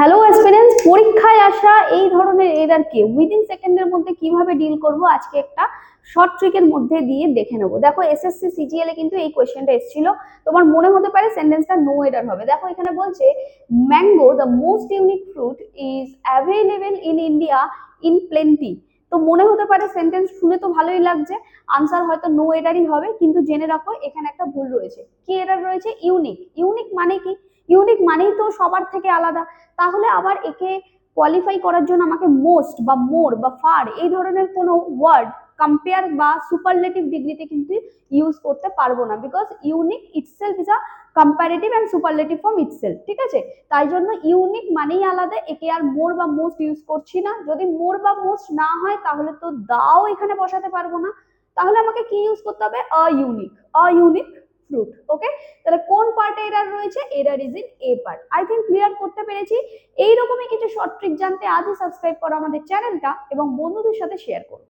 Hello aspirants, পরীক্ষায় আসা এই ধরনের এরারকে উইদিন সেকেন্ডের মধ্যে কিভাবে ডিল করব আজকে একটা শর্ট ট্রিকের মধ্যে দিয়ে দেখে নেবো। দেখো এসএসসি সিজিএল এ কিন্তু এই কোয়েশ্চেনটা এসেছিল, তোমার মনে হতে পারে সেন্টেন্সটা নো এরার হবে। দেখো এখানে বলছে mango the most unique fruit is available in India in plenty. তো মনে হতে পারে সেন্টেন্স শুনে তো ভালোই লাগছে, আনসার হয়তো নো এরারই হবে, কিন্তু জেনে রাখো এখানে একটা ভুল রয়েছে। কি এরার রয়েছে? ইউনিক। ইউনিক মানে কি? ইউনিক মানেই তো সবার থেকে আলাদা। তাহলে আবার একে কোয়ালিফাই করার জন্য আমাকে মোস্ট বা মোর বা ফার এই ধরনের কোনো ওয়ার্ড কম্পেয়ার বা সুপারলেটিভ ডিগ্রিতে কিন্তু ইউজ করতে পারবো না, because unique itself is a comparative and superlative form itself. ঠিক আছে, তাই জন্য ইউনিক মানেই আলাদা, একে আর মোর বা মোস্ট ইউজ করছি না। যদি মোর বা মোস্ট না হয় তাহলে তো দাও এখানে বসাতে পারবো না, তাহলে আমাকে কি ইউজ করতে হবে? ইউনিক। Unique fruit. ওকে, তাহলে কোন পার্টে এরার রয়েছে? Error is in a part. I think clear করতে পেরেছি। এইরকমই কিছু শর্ট ট্রিক জানতে আজই সাবস্ক্রাইব করো আমাদের চ্যানেলটা এবং বন্ধুদের সাথে শেয়ার করো।